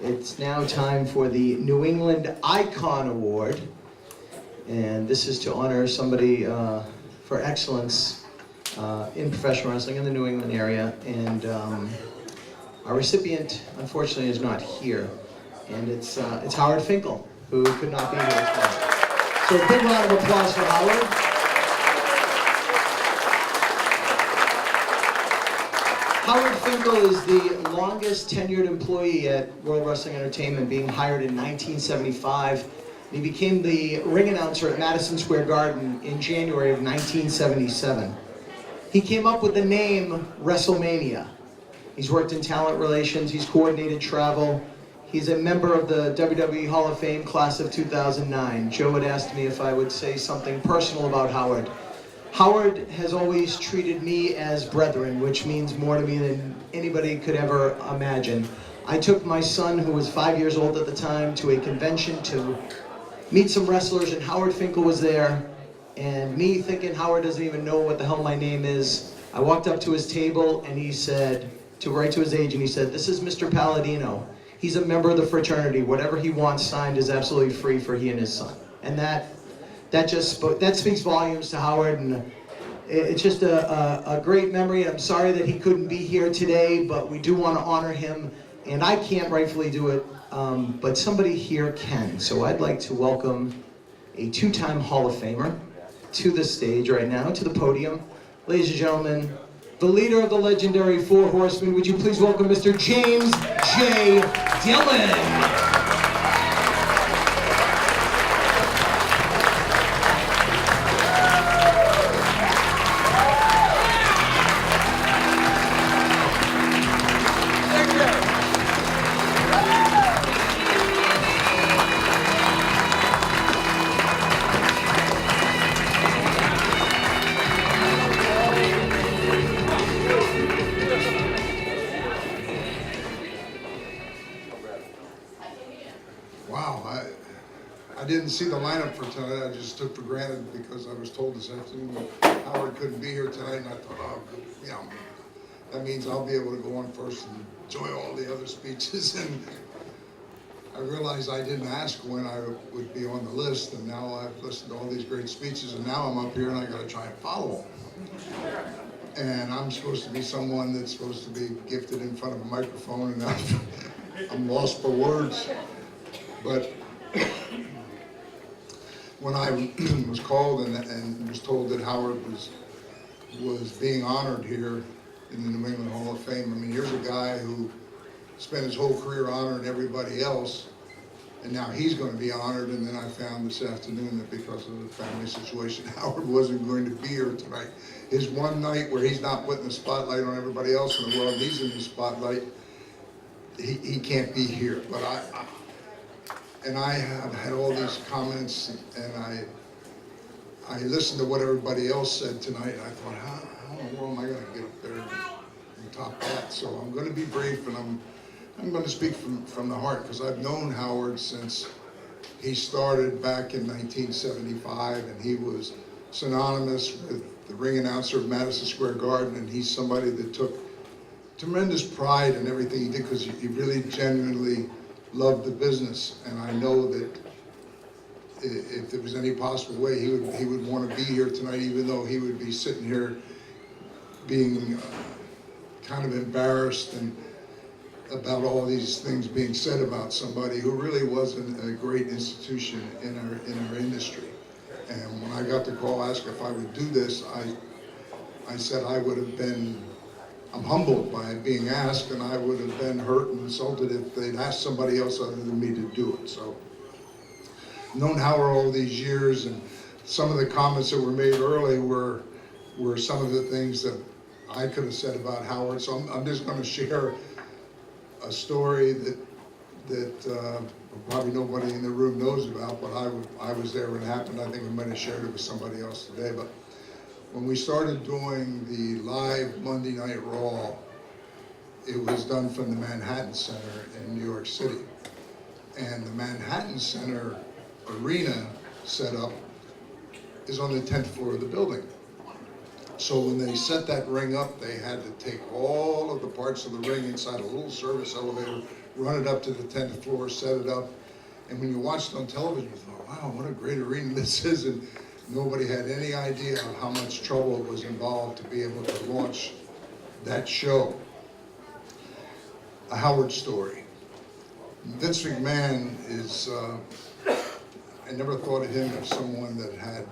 It's now time for the New England Icon Award. And this is to honor somebody for excellence in professional wrestling in the New England area. And our recipient, unfortunately, is not here. And it's Howard Finkel, who could not be here as well. So a big round of applause for Howard. Howard Finkel is the longest tenured employee at World Wrestling Entertainment, being hired in 1975. He became the ring announcer at Madison Square Garden in January of 1977. He came up with the name WrestleMania. He's worked in talent relations, he's coordinated travel. He's a member of the WWE Hall of Fame class of 2009. Joe had asked me if I would say something personal about Howard. Howard has always treated me as brethren, which means more to me than anybody could ever imagine. I took my son, who was 5 years old at the time, to a convention to meet some wrestlers, and Howard Finkel was there. And me thinking Howard doesn't even know what the hell my name is, I walked up to his table and he said, right to his age, and he said, "This is Mr. Palladino. He's a member of the fraternity. Whatever he wants signed is absolutely free for he and his son." And that speaks volumes to Howard, and it's just a great memory. I'm sorry that he couldn't be here today, but we do want to honor him, and I can't rightfully do it, but somebody here can. So I'd like to welcome a two-time Hall of Famer to the stage right now, to the podium. Ladies and gentlemen, the leader of the legendary Four Horsemen, would you please welcome Mr. James J. Dillon. I didn't see the lineup for tonight. I just took for granted because I was told this afternoon that Howard couldn't be here tonight, and I thought, oh, you know, that means I'll be able to go on first and enjoy all the other speeches. And I realized I didn't ask when I would be on the list, and now I've listened to all these great speeches, and now I'm up here and I got to try and follow them. And I'm supposed to be someone that's supposed to be gifted in front of a microphone, and I'm lost for words. But when I was called and was told that Howard was being honored here in the New England Hall of Fame, I mean, here's a guy who spent his whole career honoring everybody else, and now he's going to be honored. And then I found this afternoon that because of the family situation, Howard wasn't going to be here tonight. His one night where he's not putting the spotlight on everybody else in the world, he's in the spotlight, he can't be here. But I have had all these comments, and I listened to what everybody else said tonight, and I thought, how in the world am I going to get up there and top that? So I'm going to be brief, and I'm going to speak from the heart, because I've known Howard since he started back in 1975, and he was synonymous with the ring announcer of Madison Square Garden, and he's somebody that took tremendous pride in everything he did, because he really genuinely loved the business. And I know that if there was any possible way, he would want to be here tonight, even though he would be sitting here being kind of embarrassed and about all these things being said about somebody who really wasn't a great institution in our industry. And when I got the call asked if I would do this, I said I would have been, I'm humbled by it being asked, and I would have been hurt and insulted if they'd asked somebody else other than me to do it. So, I've known Howard all these years, and some of the comments that were made early were some of the things that I could have said about Howard. So I'm just going to share a story that probably nobody in the room knows about, but I was there when it happened. I think I might have shared it with somebody else today. But when we started doing the live Monday Night Raw, it was done from the Manhattan Center in New York City. And the Manhattan Center arena setup is on the 10th floor of the building. So when they set that ring up, they had to take all of the parts of the ring inside a little service elevator, run it up to the 10th floor, set it up. And when you watched on television, you thought, wow, what a great arena this is. And nobody had any idea of how much trouble was involved to be able to launch that show. A Howard story. Vince McMahon is, I never thought of him as someone that had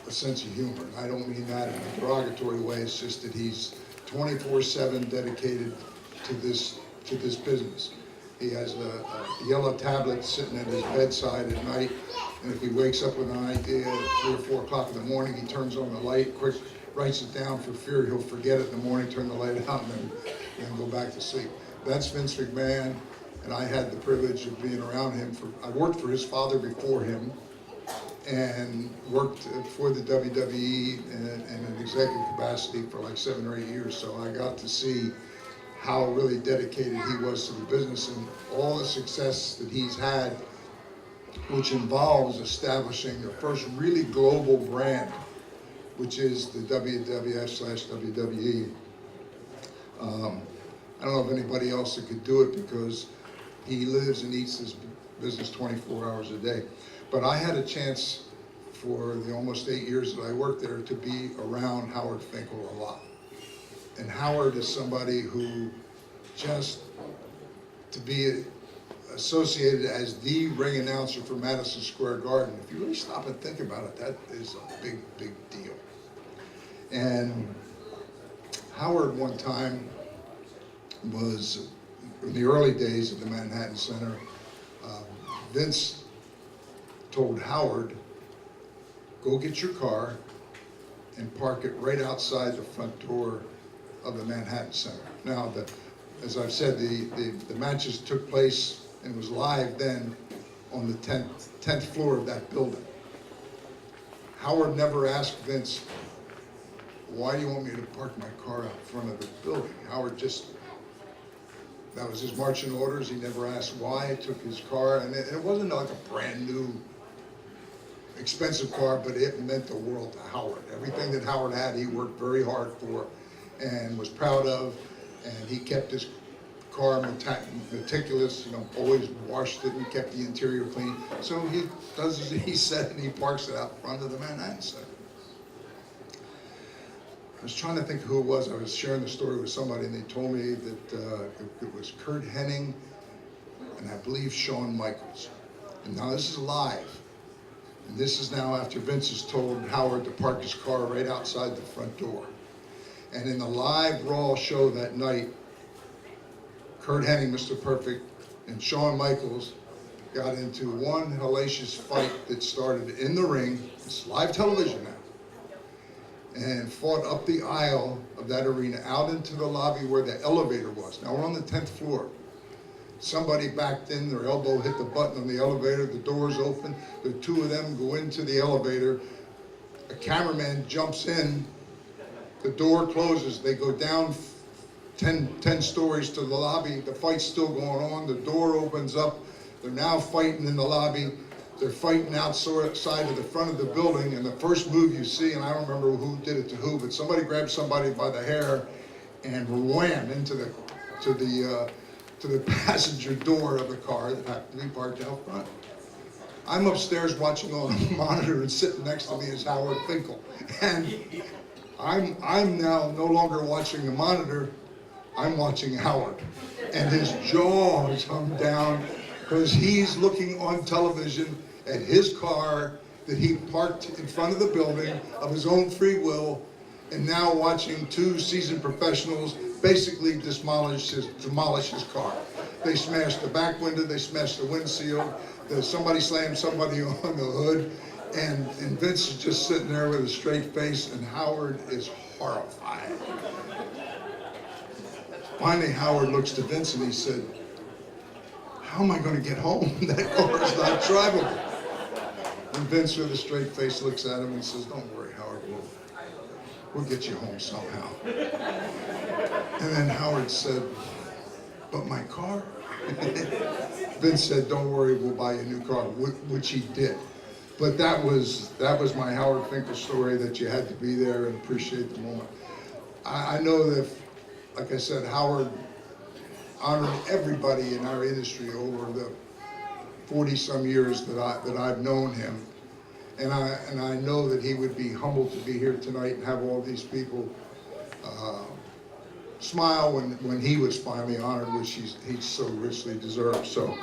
a sense of humor. I don't mean that in a derogatory way, it's just that he's 24/7 dedicated to this business. He has a yellow tablet sitting at his bedside at night, and if he wakes up with an idea at 3 or 4 o'clock in the morning, he turns on the light, quick writes it down for fear he'll forget it in the morning, turn the light out, and then go back to sleep. That's Vince McMahon, and I had the privilege of being around him. I worked for his father before him, and worked for the WWE in an executive capacity for like 7 or 8 years, so I got to see how really dedicated he was to the business and all the success that he's had, which involves establishing the first really global brand, which is the WWF/WWE. I don't know of anybody else that could do it because he lives and eats this business 24 hours a day. But I had a chance for the almost 8 years that I worked there to be around Howard Finkel a lot. And Howard is somebody who just to be associated as the ring announcer for Madison Square Garden, if you really stop and think about it, that is a big, big deal. And Howard one time was, in the early days of the Manhattan Center, Vince told Howard, go get your car and park it right outside the front door of the Manhattan Center. Now, as I've said, the matches took place and was live then on the 10th floor of that building. Howard never asked Vince, why do you want me to park my car out front of the building? Howard just, that was his marching orders. He never asked why. He took his car, and it wasn't like a brand new expensive car, but it meant the world to Howard. Everything that Howard had, he worked very hard for and was proud of, and he kept his car meticulous, always washed it and kept the interior clean. So he does as he said, and he parks it out front of the Manhattan Center. I was trying to think who it was. I was sharing the story with somebody, and they told me that it was Curt Hennig and I believe Shawn Michaels. And now this is live. And this is now after Vince has told Howard to park his car right outside the front door. And in the live Raw show that night, Curt Hennig, Mr. Perfect, and Shawn Michaels got into one hellacious fight that started in the ring. It's live television now. And fought up the aisle of that arena, out into the lobby where the elevator was. Now we're on the 10th floor. Somebody backed in, their elbow hit the button on the elevator, the doors open, the two of them go into the elevator, a cameraman jumps in, the door closes, they go down 10 stories to the lobby, the fight's still going on, the door opens up, they're now fighting in the lobby, they're fighting outside of the front of the building, and the first move you see, and I don't remember who did it to who, but somebody grabbed somebody by the hair and wham into the passenger door of the car that happened to be parked out front. I'm upstairs watching on a monitor, and sitting next to me is Howard Finkel. And I'm now no longer watching the monitor, I'm watching Howard. And his jaw has come down because he's looking on television at his car that he parked in front of the building of his own free will, and now watching two seasoned professionals basically demolish his car. They smashed the back window, they smashed the windshield, somebody slammed somebody on the hood, and Vince is just sitting there with a straight face, and Howard is horrified. Finally, Howard looks to Vince and he said, how am I going to get home? That car is not drivable. And Vince with a straight face looks at him and says, don't worry, Howard, we'll get you home somehow. And then Howard said, but my car? Vince said, don't worry, we'll buy you a new car, which he did. But that was my Howard Finkel story, that you had to be there and appreciate the moment. I know that, like I said, Howard honored everybody in our industry over the 40-some years that I've known him. And I know that he would be humbled to be here tonight and have all these people smile when he was finally honored, which he so richly deserved. So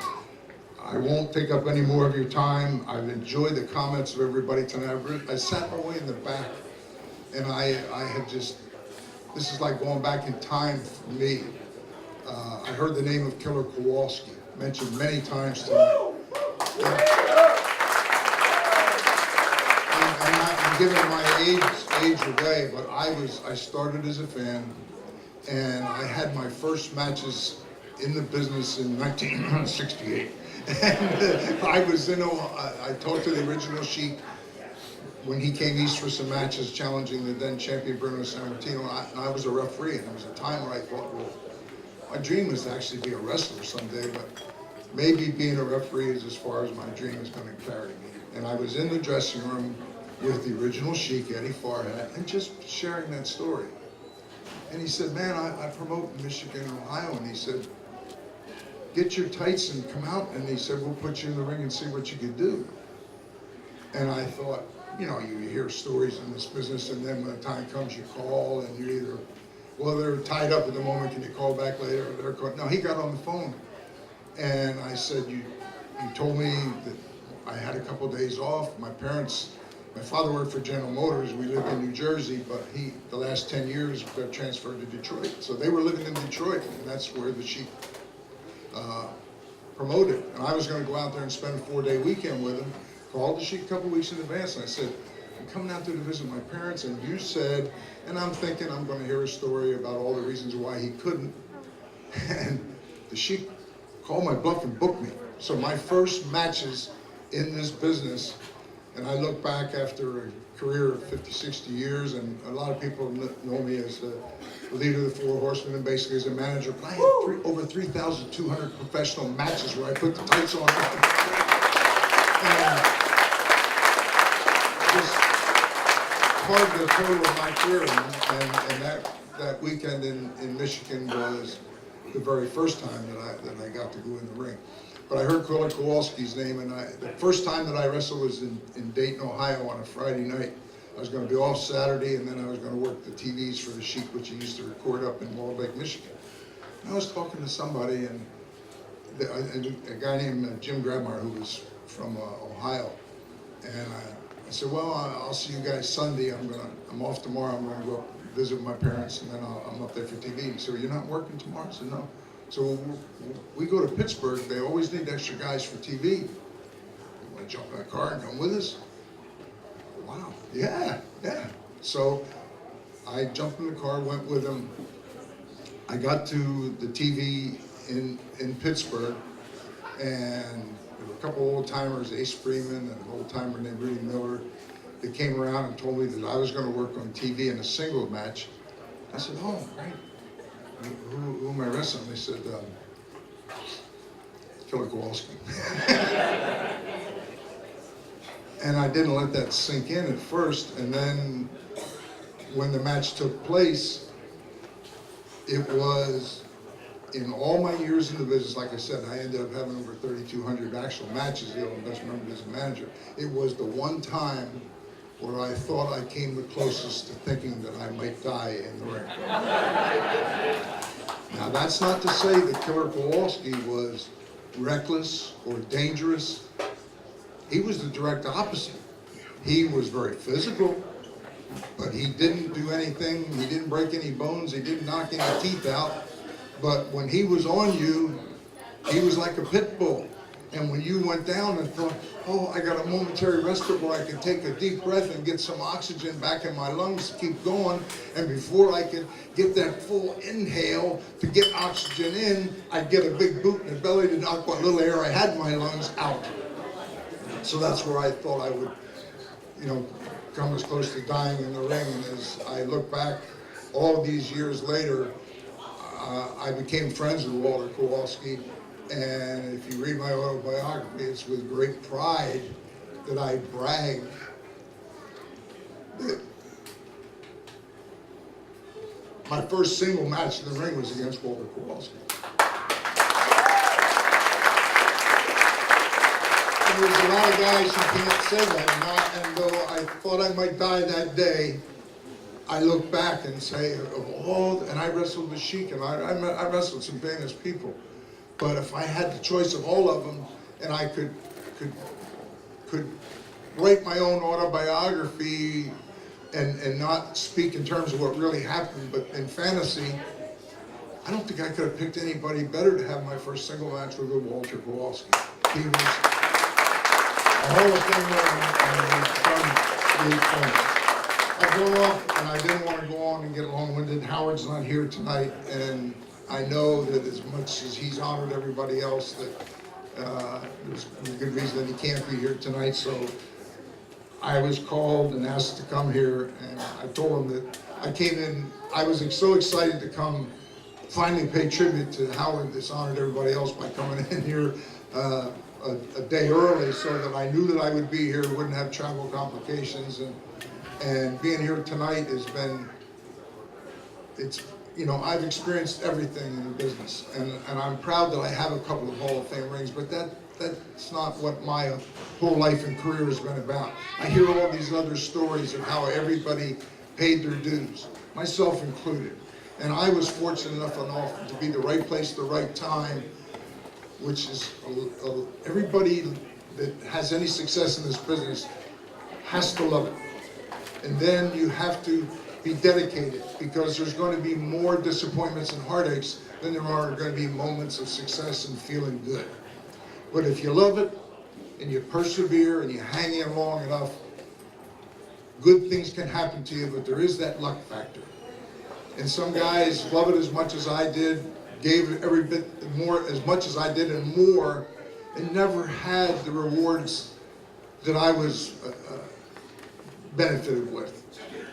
I won't take up any more of your time. I've enjoyed the comments of everybody tonight. I sat my way in the back, and I had just, this is like going back in time for me. I heard the name of Killer Kowalski mentioned many times tonight. I'm giving my age away, but I started as a fan, and I had my first matches in the business in 1968. And I was I talked to the original Sheik when he came east for some matches challenging the then champion Bruen and I was a referee, and there was a time where I thought, well, my dream was to actually be a wrestler someday, but maybe being a referee is as far as my dream is going to carry me. And I was in the dressing room with the original Sheik, Eddie Farhat, and just sharing that story. And he said, man, I promote in Michigan and Ohio, and he said, get your tights and come out, and he said, we'll put you in the ring and see what you can do. And I thought, you know, you hear stories in this business, and then when the time comes, you call, and you're either, well, they're tied up at the moment, can you call back later? Or they're called. No, he got on the phone, and I said, you told me that I had a couple of days off. My father worked for General Motors. We lived in New Jersey, but the last 10 years, got transferred to Detroit. So they were living in Detroit, and that's where the Sheik promoted. And I was going to go out there and spend a 4-day weekend with him. Called the Sheik a couple weeks in advance, and I said, I'm coming out there to visit my parents, and you said, and I'm thinking I'm going to hear a story about all the reasons why he couldn't. And the Sheik called my bluff and booked me. So my first matches in this business, and I look back after a career of 50, 60 years, and a lot of people know me as the leader of the Four Horsemen and basically as a manager, but I had over 3,200 professional matches where I put the tights on. And just part of the total of my career, and that weekend in Michigan was the very first time that I got to go in the ring. But I heard Killer Kowalski's name, and the first time that I wrestled was in Dayton, Ohio on a Friday night. I was going to be off Saturday, and then I was going to work the TVs for the Sheik, which he used to record up in Walled Lake, Michigan. And I was talking to somebody, and a guy named Jim Grabmeyer, who was from Ohio. And I said, well, I'll see you guys Sunday. I'm off tomorrow. I'm going to go up visit my parents, and then I'm up there for TV. He said, well, you're not working tomorrow? I said, no. So we go to Pittsburgh. They always need extra guys for TV. You want to jump in a car and come with us? Wow. Yeah. So I jumped in the car, went with him. I got to the TV in Pittsburgh, and there were a couple old timers, Ace Freeman and an old timer named Rudy Miller. They came around and told me that I was going to work on TV in a single match. I said, oh, great. Who am I wrestling? They said, Killer Kowalski. And I didn't let that sink in at first. And then when the match took place, it was, in all my years in the business, like I said, I ended up having over 3,200 actual matches, you know, best remembered as a manager. It was the one time where I thought I came the closest to thinking that I might die in the ring. Now, that's not to say that Killer Kowalski was reckless or dangerous. He was the direct opposite. He was very physical, but he didn't do anything. He didn't break any bones. He didn't knock any teeth out. But when he was on you, he was like a pit bull. And when you went down and thought, oh, I got a momentary respite where I can take a deep breath and get some oxygen back in my lungs to keep going, and before I could get that full inhale to get oxygen in, I'd get a big boot in the belly to knock what little air I had in my lungs out. So that's where I thought I would, you know, come as close to dying in the ring. And as I look back all these years later, I became friends with Walter Kowalski. And if you read my autobiography, it's with great pride that I brag that my first single match in the ring was against Walter Kowalski. And there's a lot of guys who can't say that. And though I thought I might die that day, I look back and say, of all, and I wrestled with Sheik, and I wrestled some famous people. But if I had the choice of all of them, and I could write my own autobiography and not speak in terms of what really happened, but in fantasy, I don't think I could have picked anybody better to have my first single match with Walter Kowalski. He was a Hall of Famer, and we've done great things. I've gone off, and I didn't want to go on and get long-winded. Howard's not here tonight, and I know that as much as he's honored everybody else, that there's a good reason that he can't be here tonight. So I was called and asked to come here, and I told him that I came in. I was so excited to come finally pay tribute to Howard that's honored everybody else by coming in here a day early, so that I knew that I would be here, wouldn't have travel complications, and being here tonight has been, it's, you know, I've experienced everything in the business, and I'm proud that I have a couple of Hall of Fame rings, but that's not what my whole life and career has been about. I hear all these other stories of how everybody paid their dues, myself included. And I was fortunate enough to be the right place, the right time, which is everybody that has any success in this business has to love it. And then you have to be dedicated, because there's going to be more disappointments and heartaches than there are going to be moments of success and feeling good. But if you love it and you persevere and you hang in long enough, good things can happen to you, but there is that luck factor. And some guys love it as much as I did, gave every bit more, as much as I did and more, and never had the rewards that I was benefited with.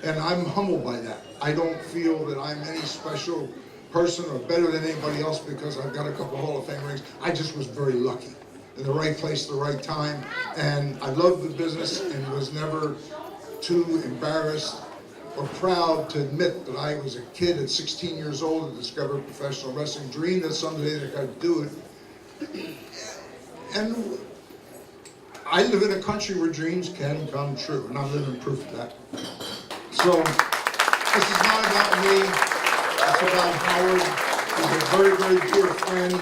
And I'm humbled by that. I don't feel that I'm any special person or better than anybody else because I've got a couple Hall of Fame rings. I just was very lucky, in the right place, the right time. And I loved the business and was never too embarrassed or proud to admit that I was a kid at 16 years old that discovered professional wrestling, dreamed that someday that I could do it. And I live in a country where dreams can come true, and I'm living proof of that. So, this is not about me, it's about Howard. He's a very, very dear friend,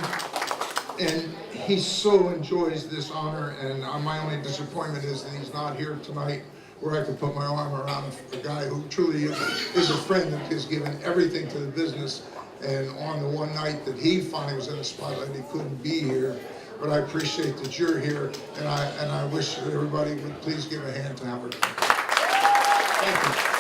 and he so enjoys this honor, and my only disappointment is that he's not here tonight, where I could put my arm around a guy who truly is a friend that has given everything to the business. And on the one night that he finally was in the spotlight, he couldn't be here. But I appreciate that you're here, and I wish that everybody would please give a hand to Howard. Thank you.